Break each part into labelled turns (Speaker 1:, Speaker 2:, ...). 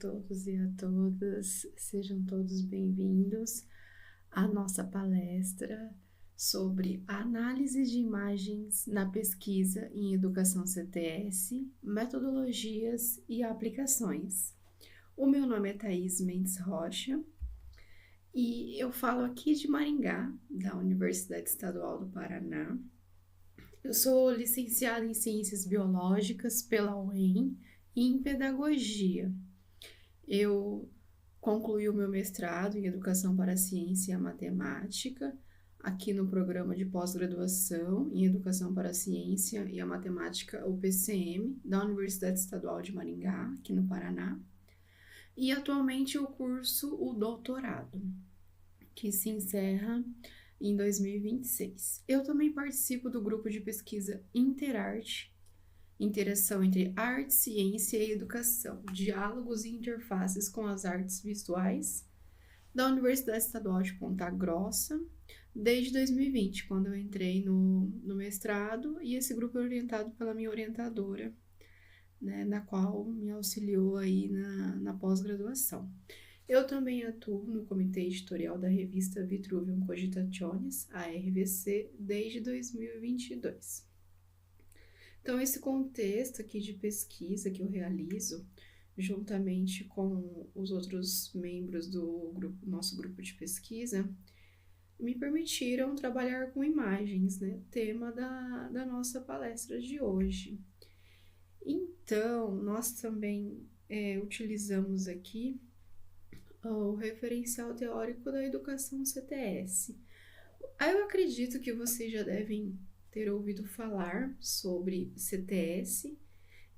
Speaker 1: todos e a todas, sejam todos bem-vindos à nossa palestra sobre análise de imagens na pesquisa em educação CTS, metodologias e aplicações. O meu nome é Thaís Mendes Rocha e eu falo aqui de Maringá, da Universidade Estadual do Paraná. Eu sou licenciada em Ciências Biológicas pela UEM e em Pedagogia. Eu concluí o meu mestrado em Educação para a Ciência e a Matemática, aqui no programa de pós-graduação em Educação para a Ciência e a Matemática, o PCM, da Universidade Estadual de Maringá, aqui no Paraná. E atualmente eu curso o doutorado, que se encerra em 2026. Eu também participo do grupo de pesquisa Interarte, interação entre arte, ciência e educação, diálogos e interfaces com as artes visuais, da Universidade Estadual de Ponta Grossa, desde 2020, quando eu entrei no mestrado, e esse grupo é orientado pela minha orientadora, né, na qual me auxiliou aí na pós-graduação. Eu também atuo no comitê editorial da revista Vitruvium Cogitationes, a RVC, desde 2022. Então, esse contexto aqui de pesquisa que eu realizo, juntamente com os outros membros do nosso grupo de pesquisa, me permitiram trabalhar com imagens, né? Tema da nossa palestra de hoje. Então, nós também utilizamos aqui o referencial teórico da educação CTS. Eu acredito que vocês já devem ter ouvido falar sobre CTS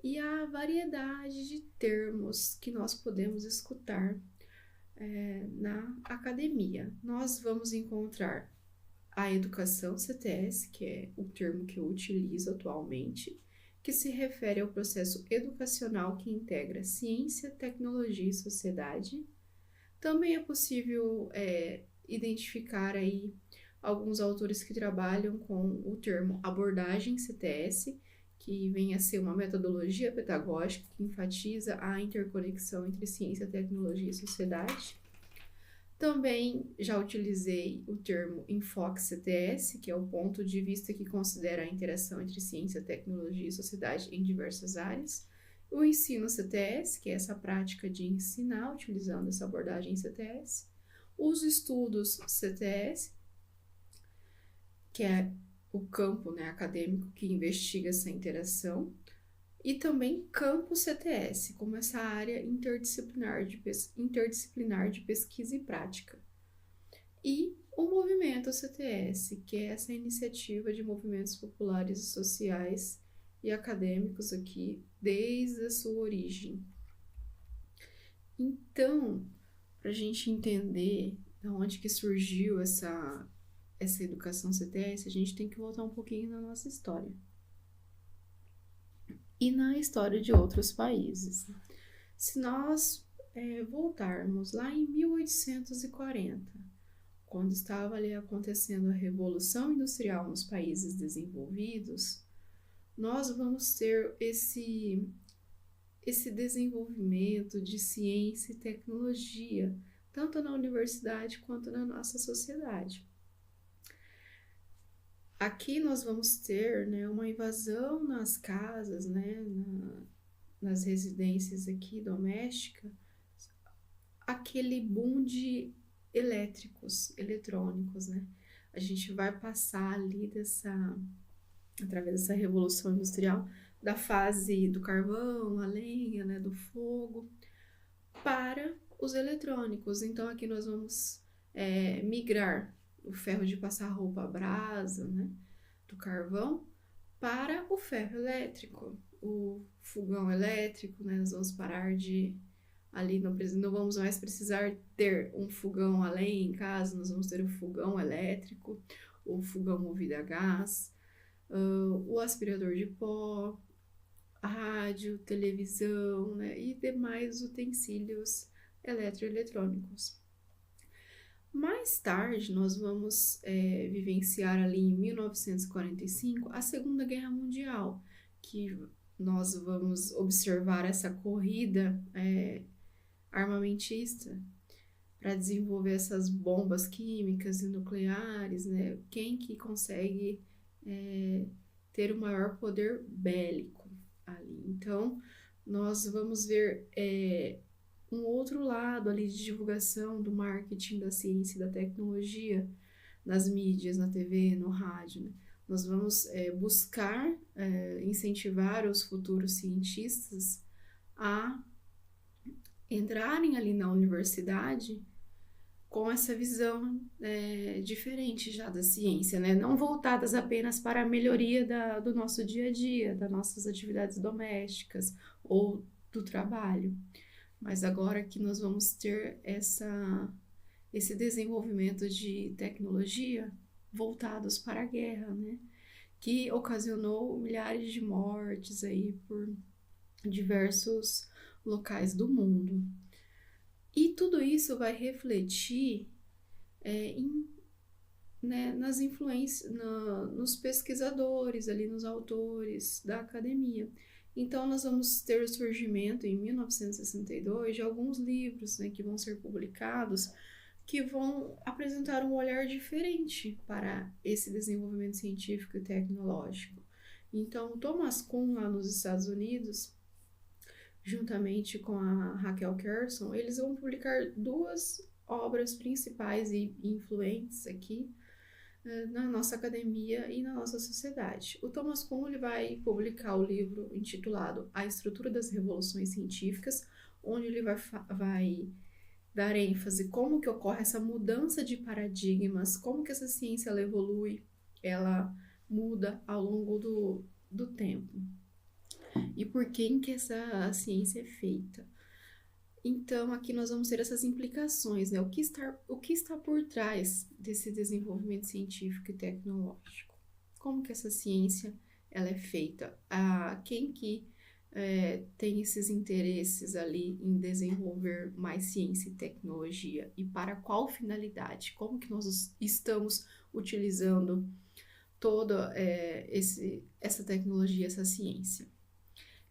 Speaker 1: e a variedade de termos que nós podemos escutar na academia. Nós vamos encontrar a educação CTS, que é o termo que eu utilizo atualmente, que se refere ao processo educacional que integra ciência, tecnologia e sociedade. Também é possível identificar aí alguns autores que trabalham com o termo abordagem CTS, que vem a ser uma metodologia pedagógica que enfatiza a interconexão entre ciência, tecnologia e sociedade. Também já utilizei o termo enfoque CTS, que é o ponto de vista que considera a interação entre ciência, tecnologia e sociedade em diversas áreas. O ensino CTS, que é essa prática de ensinar utilizando essa abordagem CTS. Os estudos CTS, que é o campo, né, acadêmico que investiga essa interação. E também campo CTS, como essa área interdisciplinar de pesquisa e prática. E o movimento CTS, que é essa iniciativa de movimentos populares e sociais e acadêmicos aqui desde a sua origem. Então, para a gente entender de onde que surgiu essa educação CTS, a gente tem que voltar um pouquinho na nossa história e na história de outros países. Se nós voltarmos lá em 1840, quando estava ali acontecendo a Revolução Industrial nos países desenvolvidos, nós vamos ter esse desenvolvimento de ciência e tecnologia, tanto na universidade quanto na nossa sociedade. Aqui nós vamos ter, né, uma invasão nas casas, né, nas residências aqui domésticas, aquele boom de eletrônicos, né? A gente vai passar ali através dessa revolução industrial, da fase do carvão, a lenha, né, do fogo, para os eletrônicos. Então aqui nós vamos migrar o ferro de passar roupa à brasa, né, do carvão, para o ferro elétrico, o fogão elétrico, né, nós vamos parar de ali, não vamos mais precisar ter um fogão a lenha em casa, nós vamos ter o fogão elétrico, o fogão movido a gás, o aspirador de pó, a rádio, televisão, né, e demais utensílios eletroeletrônicos. Mais tarde, nós vamos vivenciar ali em 1945 a Segunda Guerra Mundial, que nós vamos observar essa corrida armamentista para desenvolver essas bombas químicas e nucleares, né? Quem que consegue ter o maior poder bélico ali. Então, nós vamos ver um outro lado ali de divulgação do marketing da ciência e da tecnologia nas mídias, na TV, no rádio, né? Nós vamos buscar incentivar os futuros cientistas a entrarem ali na universidade com essa visão diferente já da ciência, né? Não voltadas apenas para a melhoria do nosso dia a dia, das nossas atividades domésticas ou do trabalho, mas agora que nós vamos ter esse desenvolvimento de tecnologia voltados para a guerra, né? Que ocasionou milhares de mortes aí por diversos locais do mundo. E tudo isso vai refletir nas influências, nos pesquisadores, ali nos autores da academia. Então, nós vamos ter o surgimento, em 1962, de alguns livros, né, que vão ser publicados, que vão apresentar um olhar diferente para esse desenvolvimento científico e tecnológico. Então, Thomas Kuhn, lá nos Estados Unidos, juntamente com a Rachel Carson, eles vão publicar duas obras principais e influentes aqui na nossa academia e na nossa sociedade. O Thomas Kuhn ele vai publicar o livro intitulado A Estrutura das Revoluções Científicas, onde ele vai dar ênfase como que ocorre essa mudança de paradigmas, como que essa ciência ela evolui, ela muda ao longo do tempo. E por quem que essa ciência é feita. Então, aqui nós vamos ter essas implicações, né? O que está por trás desse desenvolvimento científico e tecnológico? Como que essa ciência ela é feita? Quem que tem esses interesses ali em desenvolver mais ciência e tecnologia? E para qual finalidade? Como que nós estamos utilizando toda essa tecnologia, essa ciência?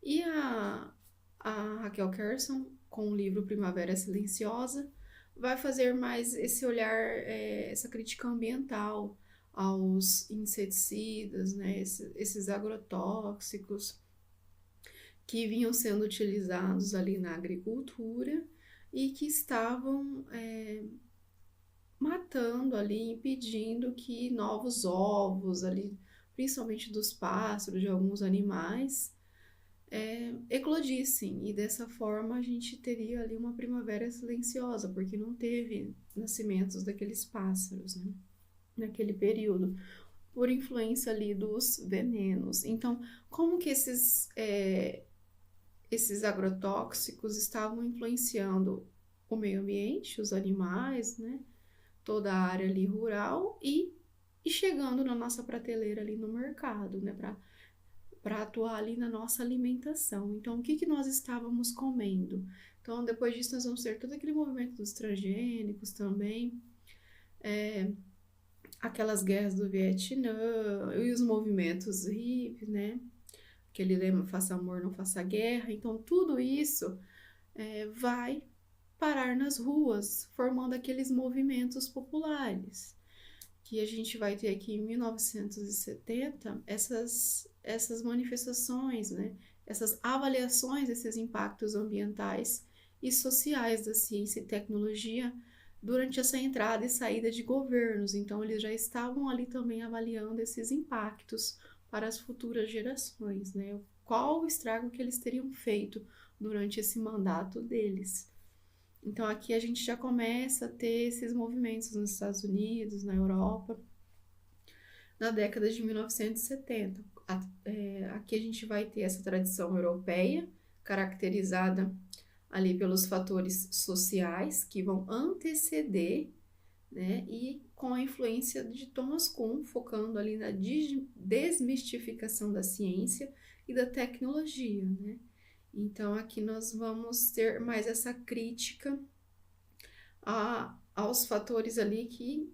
Speaker 1: E a Rachel Carson, com o livro Primavera Silenciosa, vai fazer mais esse olhar, essa crítica ambiental aos inseticidas, né, esses agrotóxicos que vinham sendo utilizados ali na agricultura e que estavam matando ali, impedindo que novos ovos ali, principalmente dos pássaros, de alguns animais, eclodissem, e dessa forma a gente teria ali uma primavera silenciosa, porque não teve nascimentos daqueles pássaros, né, naquele período, por influência ali dos venenos. Então, como que esses agrotóxicos estavam influenciando o meio ambiente, os animais, né, toda a área ali rural e chegando na nossa prateleira ali no mercado, né, para atuar ali na nossa alimentação. Então, o que nós estávamos comendo? Então, depois disso, nós vamos ter todo aquele movimento dos transgênicos também, aquelas guerras do Vietnã e os movimentos hippies, né? Aquele lema, faça amor, não faça guerra. Então, tudo isso vai parar nas ruas, formando aqueles movimentos populares, que a gente vai ter aqui em 1970, essas manifestações, né? Essas avaliações desses impactos ambientais e sociais da ciência e tecnologia durante essa entrada e saída de governos. Então, eles já estavam ali também avaliando esses impactos para as futuras gerações, né? Qual o estrago que eles teriam feito durante esse mandato deles. Então, aqui a gente já começa a ter esses movimentos nos Estados Unidos, na Europa, na década de 1970. Aqui a gente vai ter essa tradição europeia, caracterizada ali pelos fatores sociais, que vão anteceder, né, e com a influência de Thomas Kuhn, focando ali na desmistificação da ciência e da tecnologia, né? Então, aqui nós vamos ter mais essa crítica aos fatores ali que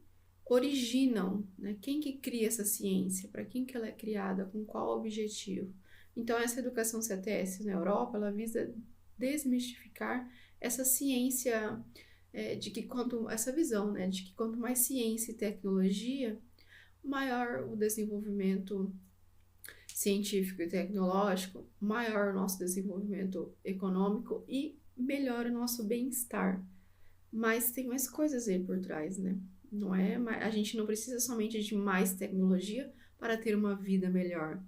Speaker 1: originam, né? Quem que cria essa ciência? Para quem que ela é criada? Com qual objetivo? Então, essa educação CTS na Europa, ela visa desmistificar essa ciência, essa visão, né, de que quanto mais ciência e tecnologia, maior o desenvolvimento científico e tecnológico, maior o nosso desenvolvimento econômico e melhor o nosso bem-estar. Mas tem mais coisas aí por trás, né? Não é, a gente não precisa somente de mais tecnologia para ter uma vida melhor,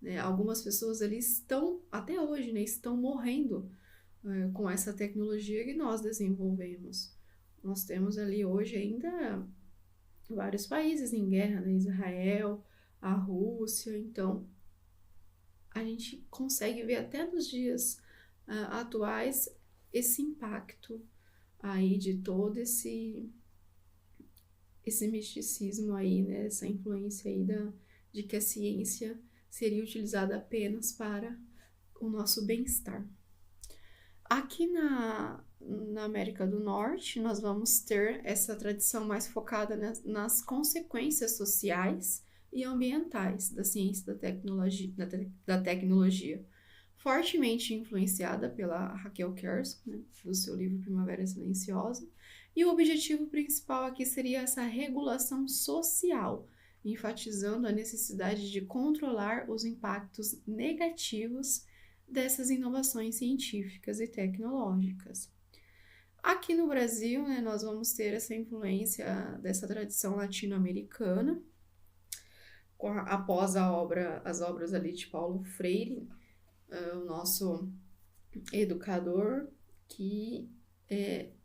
Speaker 1: né? Algumas pessoas ali estão, até hoje, né, estão morrendo com essa tecnologia que nós desenvolvemos. Nós temos ali hoje ainda vários países em guerra, né? Israel, a Rússia, então a gente consegue ver até nos dias atuais esse impacto aí de todo esse misticismo aí, né, essa influência aí de que a ciência seria utilizada apenas para o nosso bem-estar. Aqui na América do Norte, nós vamos ter essa tradição mais focada nas consequências sociais e ambientais da ciência da tecnologia, fortemente influenciada pela Raquel Kers, né, do seu livro Primavera Silenciosa, e o objetivo principal aqui seria essa regulação social, enfatizando a necessidade de controlar os impactos negativos dessas inovações científicas e tecnológicas. Aqui no Brasil, né, nós vamos ter essa influência dessa tradição latino-americana, após as obras ali de Paulo Freire, o nosso educador, que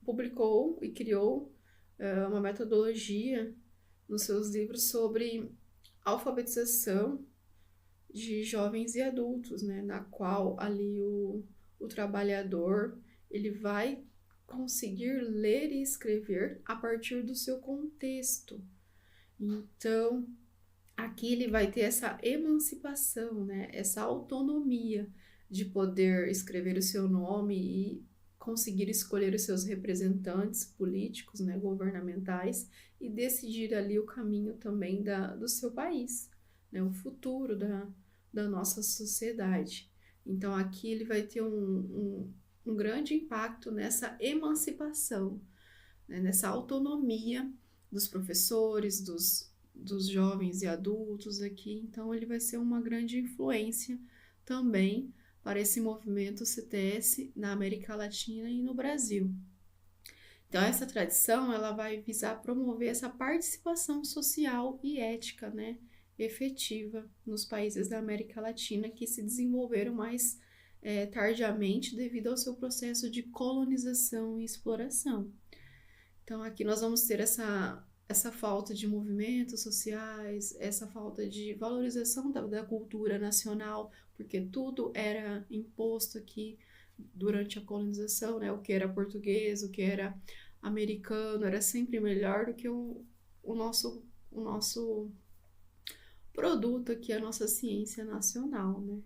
Speaker 1: publicou e criou uma metodologia nos seus livros sobre alfabetização de jovens e adultos, né, na qual ali o trabalhador ele vai conseguir ler e escrever a partir do seu contexto. Então, aqui ele vai ter essa emancipação, né, essa autonomia de poder escrever o seu nome e conseguir escolher os seus representantes políticos, né, governamentais, e decidir ali o caminho também do seu país, né, o futuro da nossa sociedade. Então aqui ele vai ter um grande impacto nessa emancipação, né, nessa autonomia dos professores, dos jovens e adultos aqui. Então ele vai ser uma grande influência também para esse movimento CTS na América Latina e no Brasil. Então essa tradição ela vai visar promover essa participação social e ética, né, efetiva nos países da América Latina que se desenvolveram mais tardiamente devido ao seu processo de colonização e exploração. Então aqui nós vamos ter essa falta de movimentos sociais, essa falta de valorização da cultura nacional, porque tudo era imposto aqui durante a colonização, né? O que era português, o que era americano, era sempre melhor do que o nosso produto aqui, a nossa ciência nacional, né?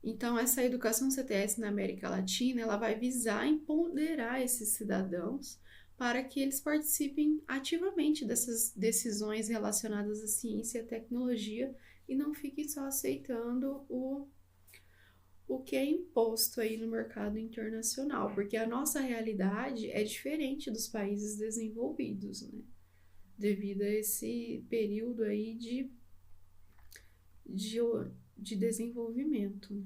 Speaker 1: Então, essa educação CTS na América Latina, ela vai visar empoderar esses cidadãos para que eles participem ativamente dessas decisões relacionadas à ciência e à tecnologia e não fiquem só aceitando o que é imposto aí no mercado internacional, porque a nossa realidade é diferente dos países desenvolvidos, né? Devido a esse período aí de desenvolvimento, né?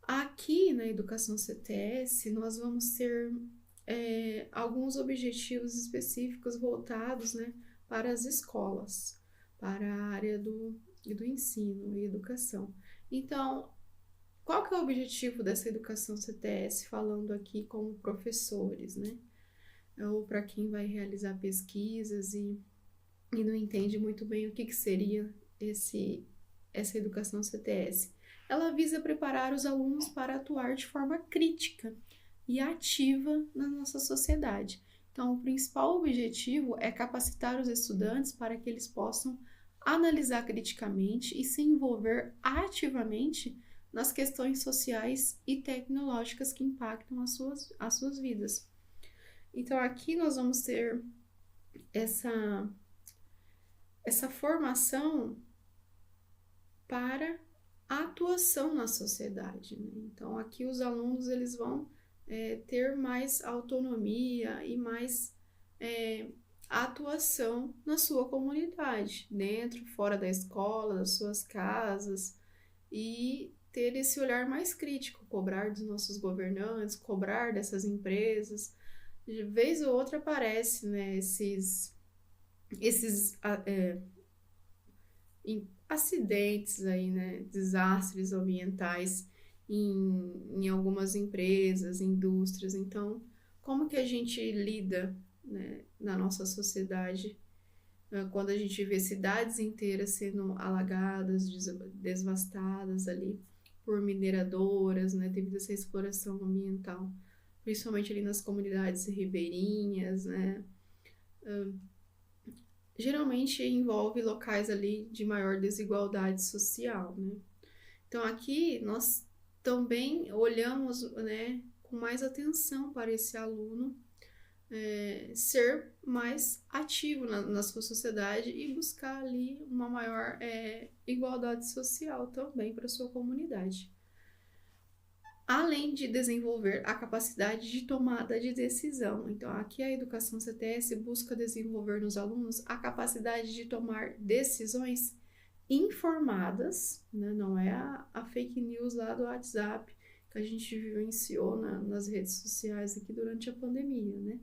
Speaker 1: Aqui na educação CTS, nós vamos ter alguns objetivos específicos voltados, né, para as escolas, para a área do ensino e educação. Então, qual que é o objetivo dessa educação CTS, falando aqui como professores, né? Ou para quem vai realizar pesquisas e não entende muito bem o que seria essa educação CTS. Ela visa preparar os alunos para atuar de forma crítica e ativa na nossa sociedade. Então, o principal objetivo é capacitar os estudantes para que eles possam analisar criticamente e se envolver ativamente nas questões sociais e tecnológicas que impactam as suas vidas. Então, aqui nós vamos ter essa formação para a atuação na sociedade, né? Então, aqui os alunos eles vão ter mais autonomia e mais atuação na sua comunidade, dentro, fora da escola, das suas casas, e ter esse olhar mais crítico, cobrar dos nossos governantes, cobrar dessas empresas. De vez ou outra aparece, né, esses acidentes aí, né, desastres ambientais em algumas empresas, indústrias. Então, como que a gente lida, né, na nossa sociedade quando a gente vê cidades inteiras sendo alagadas, devastadas ali por mineradoras, né, devido a essa exploração ambiental, principalmente ali nas comunidades ribeirinhas, né? Geralmente envolve locais ali de maior desigualdade social, né? Então aqui nós também olhamos, né, com mais atenção para esse aluno ser mais ativo na sua sociedade e buscar ali uma maior igualdade social também para a sua comunidade. Além de desenvolver a capacidade de tomada de decisão. Então, aqui a educação CTS busca desenvolver nos alunos a capacidade de tomar decisões informadas, né? Não é a fake news lá do WhatsApp que a gente vivenciou nas redes sociais aqui durante a pandemia, né?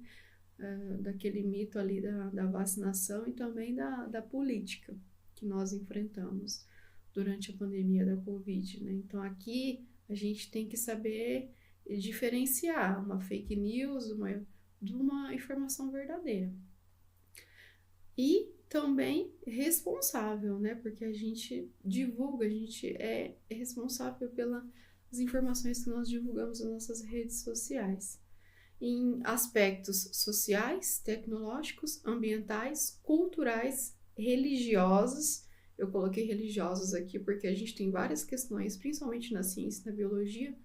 Speaker 1: Daquele mito ali da vacinação e também da política que nós enfrentamos durante a pandemia da Covid, né? Então, aqui a gente tem que saber diferenciar uma fake news de uma informação verdadeira. E também responsável, né? Porque a gente divulga, a gente é responsável pelas informações que nós divulgamos nas nossas redes sociais. Em aspectos sociais, tecnológicos, ambientais, culturais, religiosos. Eu coloquei religiosos aqui porque a gente tem várias questões, principalmente na ciência e na biologia,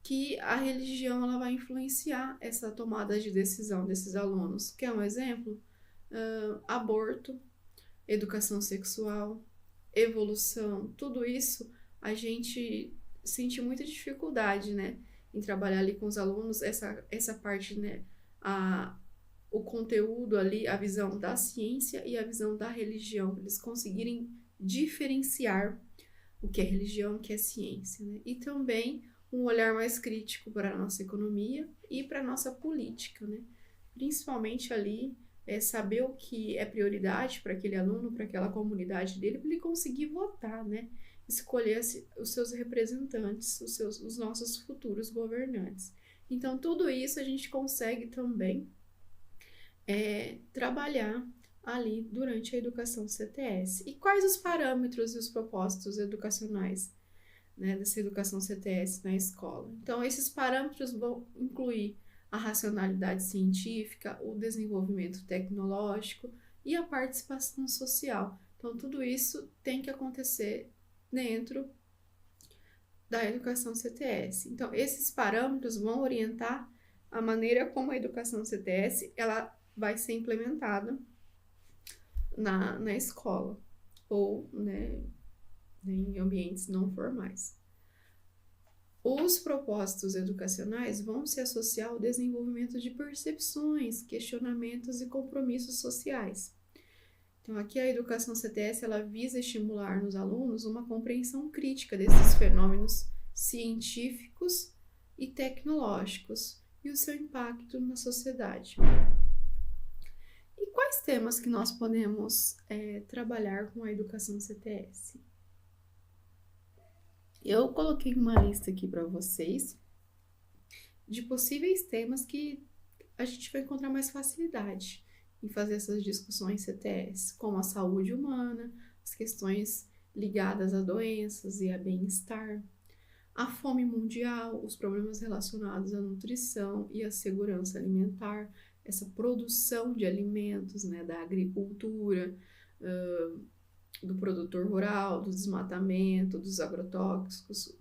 Speaker 1: que a religião ela vai influenciar essa tomada de decisão desses alunos. Quer um exemplo? Aborto, educação sexual, evolução, tudo isso a gente sente muita dificuldade, né, em trabalhar ali com os alunos, essa parte, né, o conteúdo ali, a visão da ciência e a visão da religião, eles conseguirem diferenciar o que é religião, o que é ciência, né? E também um olhar mais crítico para a nossa economia e para a nossa política, né? Principalmente ali, saber o que é prioridade para aquele aluno, para aquela comunidade dele, para ele conseguir votar, né? Escolher os seus representantes, os nossos futuros governantes. Então, tudo isso a gente consegue também trabalhar ali durante a educação CTS. E quais os parâmetros e os propósitos educacionais, né, dessa educação CTS na escola? Então, esses parâmetros vão incluir a racionalidade científica, o desenvolvimento tecnológico e a participação social. Então, tudo isso tem que acontecer dentro da educação CTS. Então, esses parâmetros vão orientar a maneira como a educação CTS ela vai ser implementada na escola ou, né, em ambientes não formais. Os propósitos educacionais vão se associar ao desenvolvimento de percepções, questionamentos e compromissos sociais. Então, aqui a educação CTS ela visa estimular nos alunos uma compreensão crítica desses fenômenos científicos e tecnológicos e o seu impacto na sociedade. E quais temas que nós podemos trabalhar com a educação CTS? Eu coloquei uma lista aqui para vocês de possíveis temas que a gente vai encontrar mais facilidade em fazer essas discussões CTS, como a saúde humana, as questões ligadas a doenças e a bem-estar, a fome mundial, os problemas relacionados à nutrição e à segurança alimentar, essa produção de alimentos, né, da agricultura, do produtor rural, do desmatamento, dos agrotóxicos,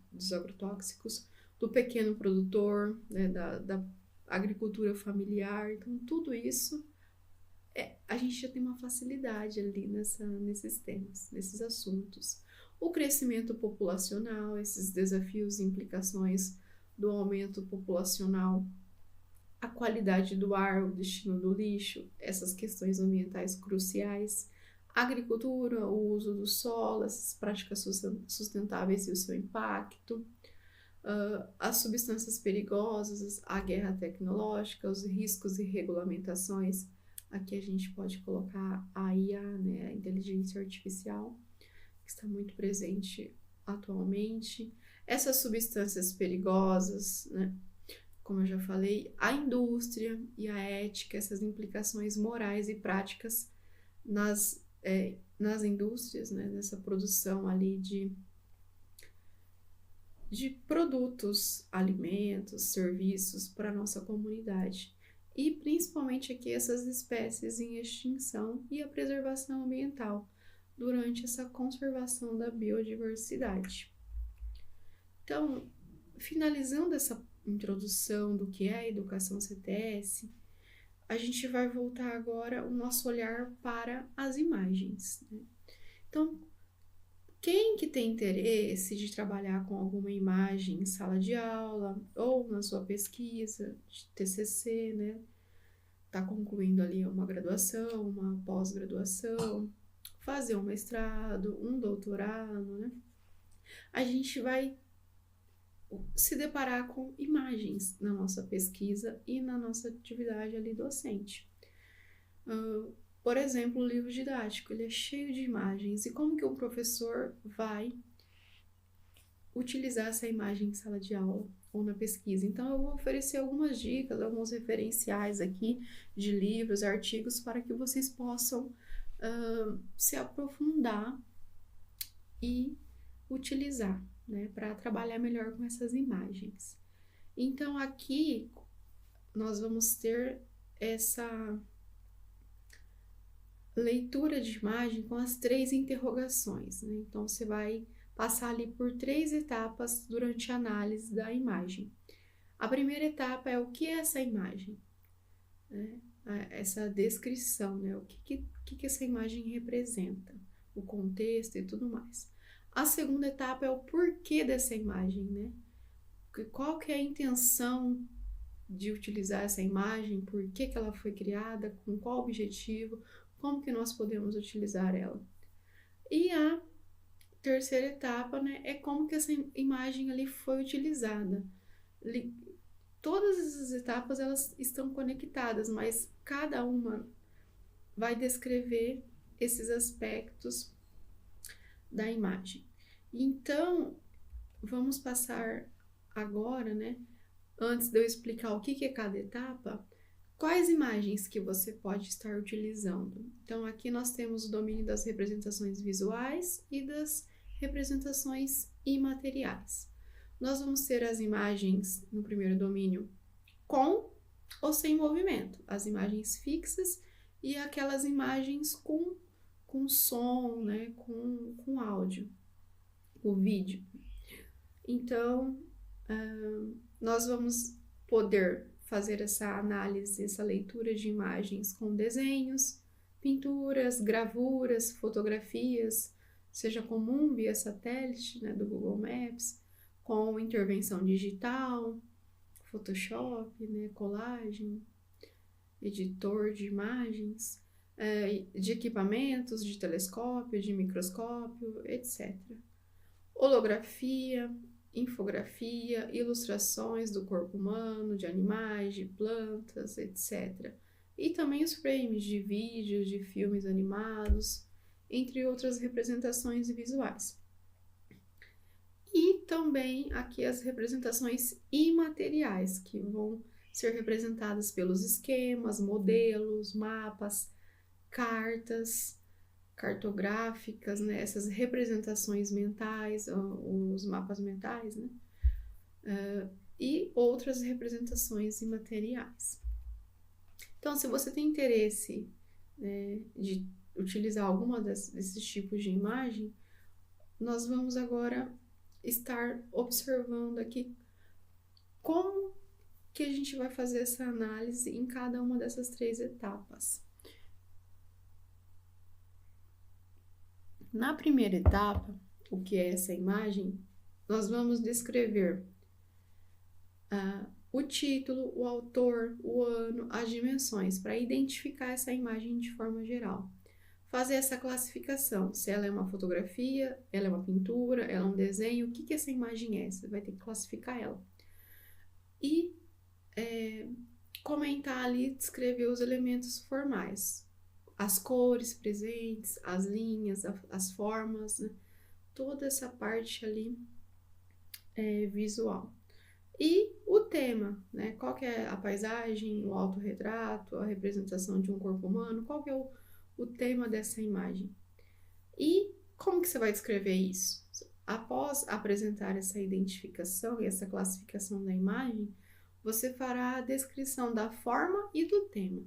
Speaker 1: do pequeno produtor, né, da agricultura familiar. Então, tudo isso a gente já tem uma facilidade ali nesses temas, nesses assuntos. O crescimento populacional, esses desafios e implicações do aumento populacional a qualidade do ar, o destino do lixo, essas questões ambientais cruciais, a agricultura, o uso do solo, essas práticas sustentáveis e o seu impacto, as substâncias perigosas, a guerra tecnológica, os riscos e regulamentações. Aqui a gente pode colocar a IA, né, a inteligência artificial, que está muito presente atualmente. Essas substâncias perigosas, né, como eu já falei, a indústria e a ética, essas implicações morais e práticas nas indústrias, né, nessa produção ali de produtos, alimentos, serviços para a nossa comunidade. E principalmente aqui essas espécies em extinção e a preservação ambiental durante essa conservação da biodiversidade. Então, finalizando essa introdução do que é a educação CTS, a gente vai voltar agora o nosso olhar para as imagens, né? Então, quem que tem interesse de trabalhar com alguma imagem em sala de aula ou na sua pesquisa de TCC, né? Tá concluindo ali uma graduação, uma pós-graduação, fazer um mestrado, um doutorado, né? A gente vai se deparar com imagens na nossa pesquisa e na nossa atividade ali docente. Por exemplo, o livro didático, ele é cheio de imagens. E como que o professor vai utilizar essa imagem em sala de aula ou na pesquisa? Então, eu vou oferecer algumas dicas, alguns referenciais aqui de livros, artigos, para que vocês possam se aprofundar e utilizar, né, para trabalhar melhor com essas imagens. Então, aqui nós vamos ter essa leitura de imagem com as 3 interrogações, né? Então, você vai passar ali por 3 etapas durante a análise da imagem. A primeira etapa é o que é essa imagem, né? Essa descrição, né? O que essa imagem representa, o contexto e tudo mais. A segunda etapa é o porquê dessa imagem, né? Qual que é a intenção de utilizar essa imagem, por que ela foi criada, com qual objetivo, como que nós podemos utilizar ela. E a terceira etapa, né, é como que essa imagem ali foi utilizada. Todas essas etapas, elas estão conectadas, mas cada uma vai descrever esses aspectos da imagem. Então, vamos passar agora, né, antes de eu explicar o que é cada etapa, quais imagens que você pode estar utilizando. Então, aqui nós temos o domínio das representações visuais e das representações imateriais. Nós vamos ter as imagens no primeiro domínio com ou sem movimento, as imagens fixas e aquelas imagens com som, né, com áudio, o vídeo. Então, nós vamos poder fazer essa análise, essa leitura de imagens com desenhos, pinturas, gravuras, fotografias, seja comum via satélite, né, do Google Maps, com intervenção digital, Photoshop, né, colagem, editor de imagens, de equipamentos, de telescópio, de microscópio, etc. Holografia, infografia, ilustrações do corpo humano, de animais, de plantas, etc. E também os frames de vídeos, de filmes animados, entre outras representações visuais. E também aqui as representações imateriais, que vão ser representadas pelos esquemas, modelos, mapas, cartas cartográficas, né? Essas representações mentais, os mapas mentais, né? E outras representações imateriais. Então, se você tem interesse, né, de utilizar alguma desses tipos de imagem, nós vamos agora estar observando aqui como que a gente vai fazer essa análise em cada uma dessas 3 etapas. Na primeira etapa, o que é essa imagem, nós vamos descrever o título, o autor, o ano, as dimensões, para identificar essa imagem de forma geral. Fazer essa classificação, se ela é uma fotografia, ela é uma pintura, ela é um desenho, o que essa imagem é? Você vai ter que classificar ela. E comentar ali, descrever os elementos formais, as cores presentes, as linhas, as formas, né? Toda essa parte ali visual. E o tema, né? Qual que é a paisagem, o autorretrato, a representação de um corpo humano, qual que é o tema dessa imagem? E como que você vai descrever isso? Após apresentar essa identificação e essa classificação da imagem, você fará a descrição da forma e do tema.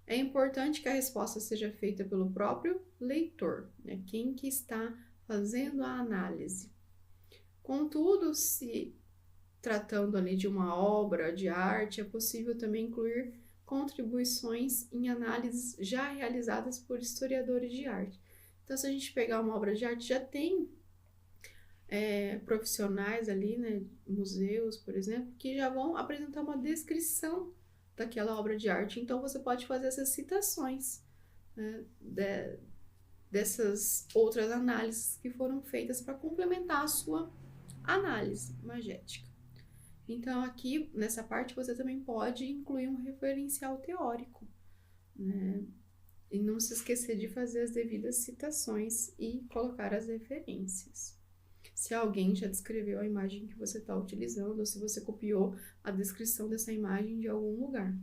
Speaker 1: É importante que a resposta seja feita pelo próprio leitor, né? Quem que está fazendo a análise. Contudo, se tratando ali de uma obra de arte, é possível também incluir contribuições em análises já realizadas por historiadores de arte. Então, se a gente pegar uma obra de arte, já tem profissionais ali, né, museus, por exemplo, que já vão apresentar uma descrição daquela obra de arte. Então, você pode fazer essas citações, né, dessas outras análises que foram feitas para complementar a sua análise imagética. Então, aqui, nessa parte, você também pode incluir um referencial teórico, né? E não se esquecer de fazer as devidas citações e colocar as referências. Se alguém já descreveu a imagem que você está utilizando, ou se você copiou a descrição dessa imagem de algum lugar.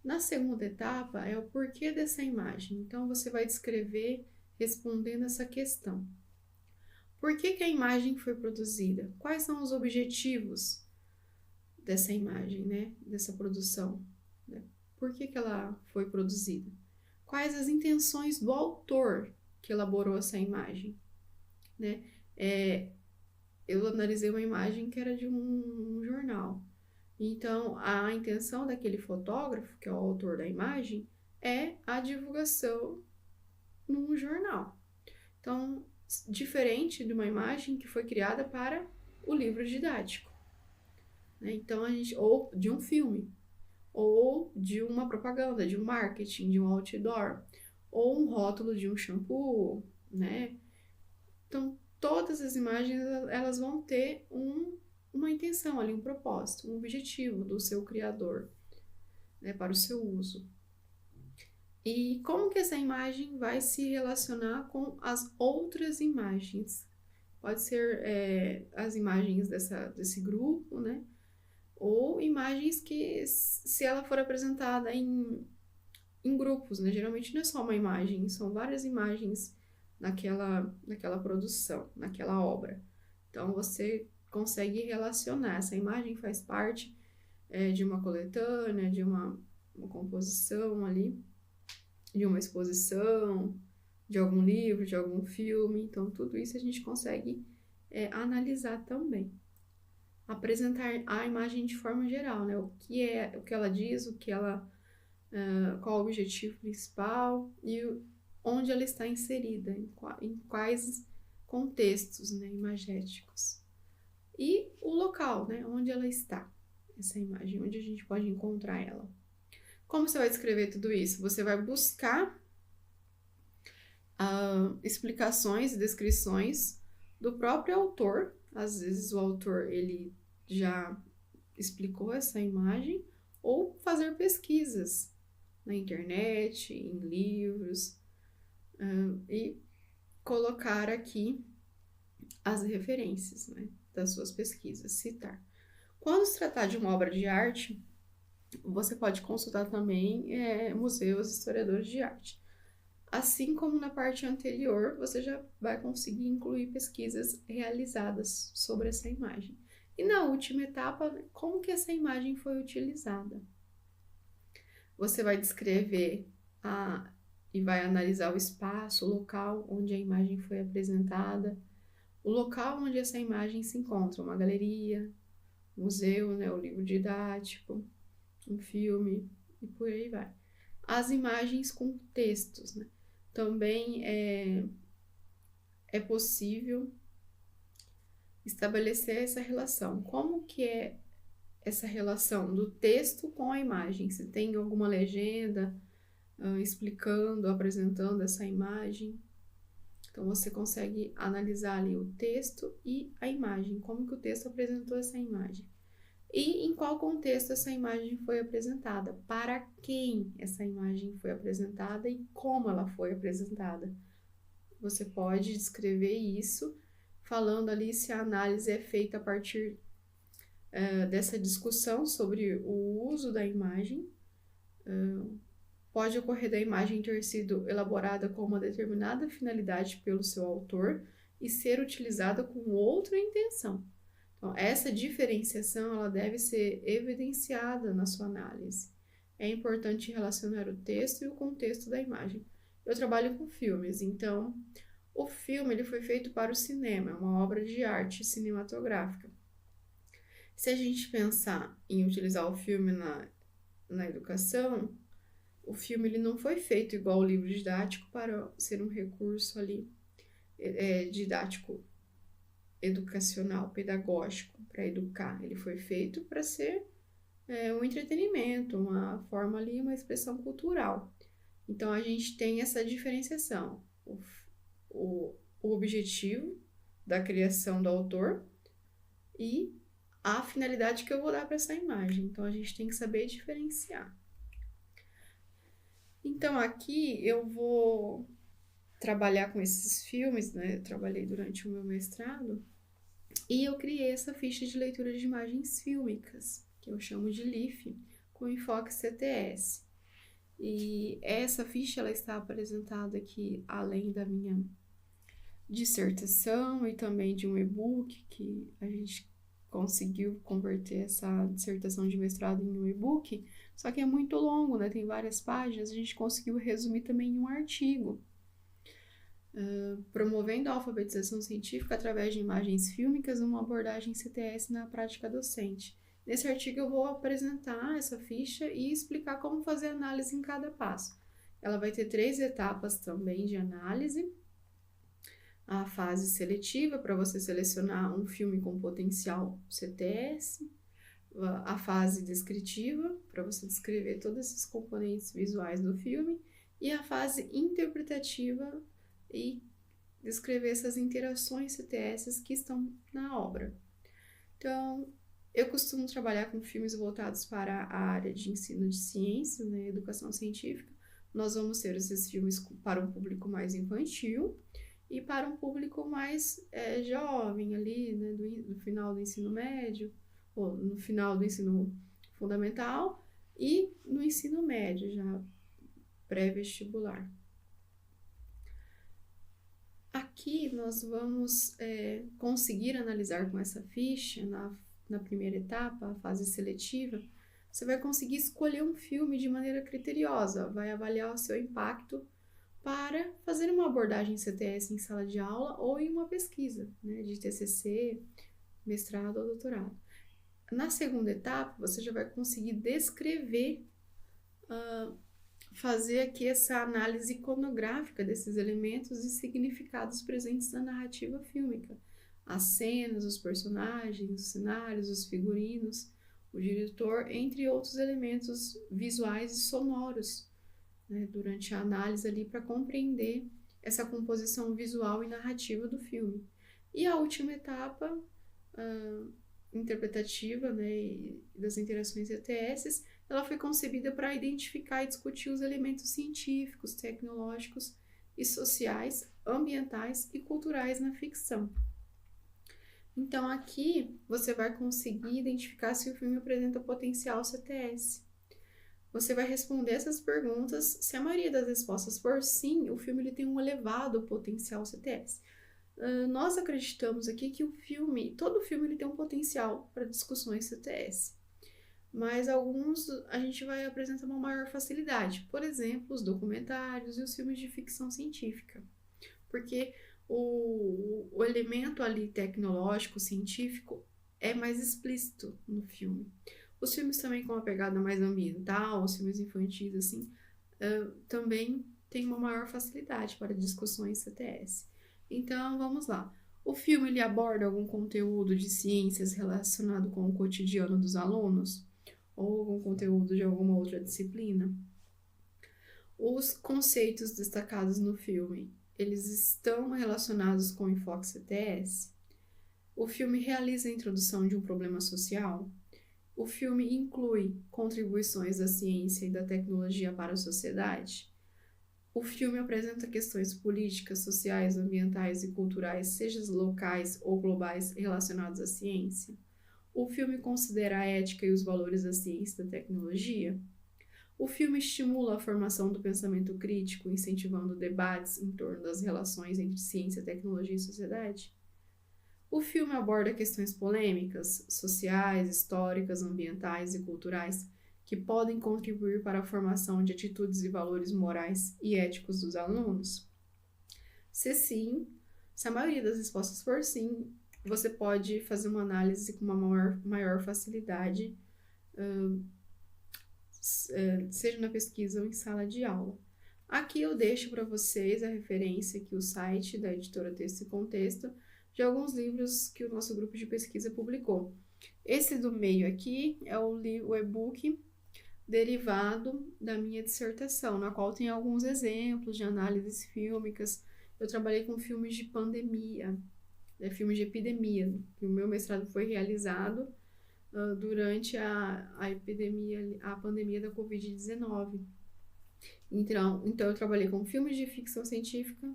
Speaker 1: Na segunda etapa, é o porquê dessa imagem. Então, você vai descrever respondendo essa questão. Por que a imagem foi produzida? Quais são os objetivos dessa imagem, né? Dessa produção? Né? Por que ela foi produzida? Quais as intenções do autor que elaborou essa imagem? Né? Eu analisei uma imagem que era de um jornal. Então, a intenção daquele fotógrafo, que é o autor da imagem, é a divulgação num jornal. Então, diferente de uma imagem que foi criada para o livro didático, né? Então, ou de um filme, ou de uma propaganda, de um marketing, de um outdoor, ou um rótulo de um shampoo, né? Então, todas as imagens, elas vão ter uma intenção ali, um propósito, um objetivo do seu criador, né, para o seu uso. E como que essa imagem vai se relacionar com as outras imagens? Pode ser as imagens desse grupo, né? Ou imagens que, se ela for apresentada em grupos, né? Geralmente não é só uma imagem, são várias imagens naquela produção, naquela obra. Então, você consegue relacionar. Essa imagem faz parte de uma coletânea, de uma composição ali, de uma exposição, de algum livro, de algum filme. Então, tudo isso a gente consegue analisar também. Apresentar a imagem de forma geral, né? O que ela diz, qual o objetivo principal e onde ela está inserida, em quais contextos, né, imagéticos. E o local, né, onde ela está, essa imagem, onde a gente pode encontrar ela. Como você vai descrever tudo isso? Você vai buscar explicações e descrições do próprio autor. Às vezes o autor ele já explicou essa imagem, ou fazer pesquisas na internet, em livros, e colocar aqui as referências, né, das suas pesquisas, citar. Quando se tratar de uma obra de arte, você pode consultar também museus, historiadores de arte. Assim como na parte anterior, você já vai conseguir incluir pesquisas realizadas sobre essa imagem. E na última etapa, como que essa imagem foi utilizada? Você vai descrever e vai analisar o espaço, o local onde a imagem foi apresentada, o local onde essa imagem se encontra, uma galeria, museu, né, o livro didático, um filme e por aí vai. As imagens com textos, né? Também é possível estabelecer essa relação. Como que é essa relação do texto com a imagem, se tem alguma legenda explicando, apresentando essa imagem. Então, você consegue analisar ali o texto e a imagem, como que o texto apresentou essa imagem. E em qual contexto essa imagem foi apresentada, para quem essa imagem foi apresentada e como ela foi apresentada. Você pode descrever isso, falando ali se a análise é feita a partir dessa discussão sobre o uso da imagem. Pode ocorrer da imagem ter sido elaborada com uma determinada finalidade pelo seu autor e ser utilizada com outra intenção. Então, essa diferenciação ela deve ser evidenciada na sua análise. É importante relacionar o texto e o contexto da imagem. Eu trabalho com filmes, então o filme ele foi feito para o cinema, é uma obra de arte cinematográfica. Se a gente pensar em utilizar o filme na educação, o filme ele não foi feito igual o livro didático para ser um recurso ali didático, educacional, pedagógico, para educar. Ele foi feito para ser um entretenimento, uma forma ali, uma expressão cultural. Então, a gente tem essa diferenciação. O objetivo da criação do autor e a finalidade que eu vou dar para essa imagem. Então, a gente tem que saber diferenciar. Então, aqui eu vou trabalhar com esses filmes, né? Eu trabalhei durante o meu mestrado e eu criei essa ficha de leitura de imagens fílmicas, que eu chamo de LIFE, com enfoque CTS. E essa ficha ela está apresentada aqui além da minha dissertação e também de um e-book que a gente conseguiu converter essa dissertação de mestrado em um e-book, só que é muito longo, né? Tem várias páginas, a gente conseguiu resumir também em um artigo. Promovendo a alfabetização científica através de imagens fílmicas, uma abordagem CTS na prática docente. Nesse artigo eu vou apresentar essa ficha e explicar como fazer análise em cada passo. Ela vai ter 3 etapas também de análise. A fase seletiva, para você selecionar um filme com potencial CTS. A fase descritiva, para você descrever todos esses componentes visuais do filme. E a fase interpretativa e descrever essas interações CTS que estão na obra. Então, eu costumo trabalhar com filmes voltados para a área de ensino de ciências, né, educação científica. Nós vamos ter esses filmes para um público mais infantil e para um público mais jovem ali, né, do final do ensino médio, ou no final do ensino fundamental e no ensino médio, já pré-vestibular. Aqui nós vamos conseguir analisar com essa ficha, na primeira etapa, a fase seletiva, você vai conseguir escolher um filme de maneira criteriosa, vai avaliar o seu impacto para fazer uma abordagem CTS em sala de aula ou em uma pesquisa, né, de TCC, mestrado ou doutorado. Na segunda etapa, você já vai conseguir descrever, fazer aqui essa análise iconográfica desses elementos e significados presentes na narrativa fílmica. As cenas, os personagens, os cenários, os figurinos, o diretor, entre outros elementos visuais e sonoros, né, durante a análise ali para compreender essa composição visual e narrativa do filme. E a última etapa, interpretativa, né, e das interações CTS, ela foi concebida para identificar e discutir os elementos científicos, tecnológicos e sociais, ambientais e culturais na ficção. Então, aqui você vai conseguir identificar se o filme apresenta potencial CTS. Você vai responder essas perguntas. Se a maioria das respostas for sim, o filme ele tem um elevado potencial CTS. Nós acreditamos aqui que todo filme ele tem um potencial para discussões CTS. Mas alguns a gente vai apresentar uma maior facilidade. Por exemplo, os documentários e os filmes de ficção científica. Porque o elemento ali tecnológico, científico, é mais explícito no filme. Os filmes também com uma pegada mais ambiental, os filmes infantis, assim, também tem uma maior facilidade para discussões CTS. Então, vamos lá. O filme ele aborda algum conteúdo de ciências relacionado com o cotidiano dos alunos? Ou algum conteúdo de alguma outra disciplina? Os conceitos destacados no filme, eles estão relacionados com o enfoque CTS? O filme realiza a introdução de um problema social? O filme inclui contribuições da ciência e da tecnologia para a sociedade? O filme apresenta questões políticas, sociais, ambientais e culturais, sejam locais ou globais, relacionados à ciência? O filme considera a ética e os valores da ciência e da tecnologia? O filme estimula a formação do pensamento crítico, incentivando debates em torno das relações entre ciência, tecnologia e sociedade? O filme aborda questões polêmicas, sociais, históricas, ambientais e culturais que podem contribuir para a formação de atitudes e valores morais e éticos dos alunos? Se sim, se a maioria das respostas for sim, você pode fazer uma análise com uma maior facilidade, seja na pesquisa ou em sala de aula. Aqui eu deixo para vocês a referência aqui, o site da editora Texto e Contexto, de alguns livros que o nosso grupo de pesquisa publicou. Esse do meio aqui é o e-book derivado da minha dissertação, na qual tem alguns exemplos de análises fílmicas. Eu trabalhei com filmes de pandemia, filmes de epidemia, que o meu mestrado foi realizado durante a pandemia da Covid-19. Então, eu trabalhei com filmes de ficção científica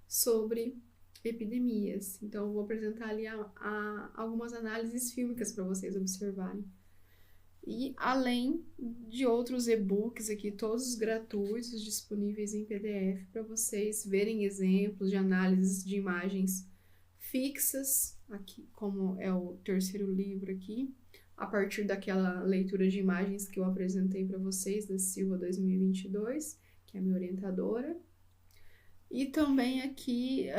Speaker 1: sobre epidemias. Então, eu vou apresentar ali algumas análises fílmicas para vocês observarem. E além de outros e-books aqui, todos gratuitos, disponíveis em PDF, para vocês verem exemplos de análises de imagens fixas, aqui como é o terceiro livro aqui, a partir daquela leitura de imagens que eu apresentei para vocês, da Silva 2022, que é a minha orientadora. E também aqui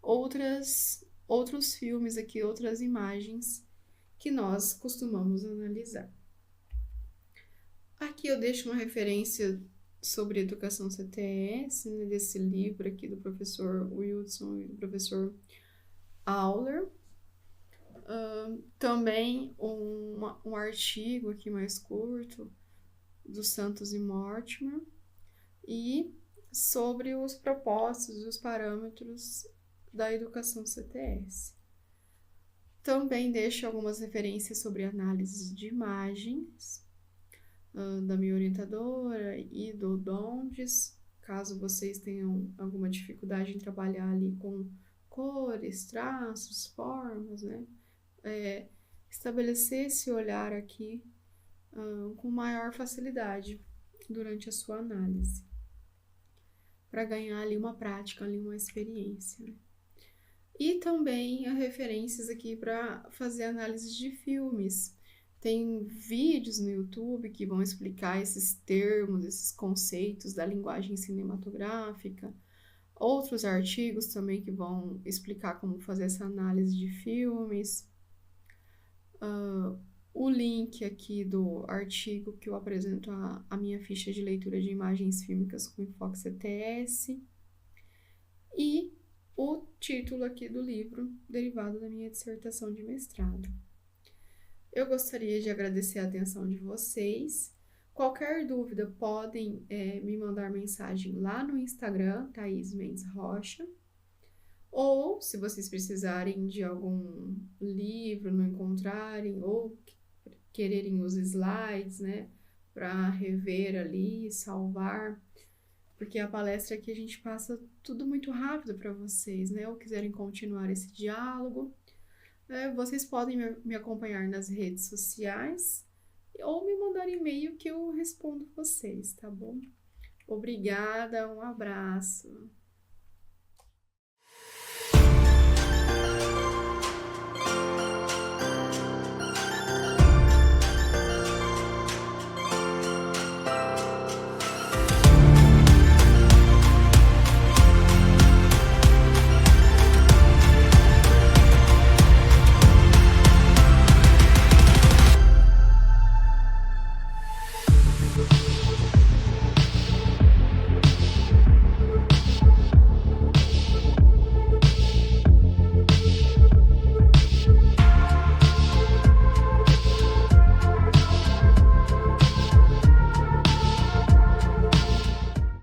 Speaker 1: outros filmes aqui, outras imagens que nós costumamos analisar. Aqui eu deixo uma referência sobre educação CTS, né, desse livro aqui do professor Wilson e do professor Auler. Também um artigo aqui mais curto do Santos e Mortimer, e sobre os propósitos e os parâmetros da educação CTS. Também deixo algumas referências sobre análises de imagens da minha orientadora e do Dondes, caso vocês tenham alguma dificuldade em trabalhar ali com cores, traços, formas, né? Estabelecer esse olhar aqui com maior facilidade durante a sua análise, para ganhar ali uma prática, ali uma experiência, né? E também há referências aqui para fazer análise de filmes. Tem vídeos no YouTube que vão explicar esses termos, esses conceitos da linguagem cinematográfica. Outros artigos também que vão explicar como fazer essa análise de filmes. O link aqui do artigo que eu apresento a minha ficha de leitura de imagens fílmicas com enfoque CTS. E o título aqui do livro, derivado da minha dissertação de mestrado. Eu gostaria de agradecer a atenção de vocês. Qualquer dúvida, podem me mandar mensagem lá no Instagram, Thaís Mendes Rocha. Ou, se vocês precisarem de algum livro, não encontrarem, ou quererem os slides, né, para rever ali, salvar, porque a palestra aqui a gente passa tudo muito rápido para vocês, né? Ou quiserem continuar esse diálogo, vocês podem me acompanhar nas redes sociais ou me mandar e-mail que eu respondo vocês, tá bom? Obrigada, um abraço.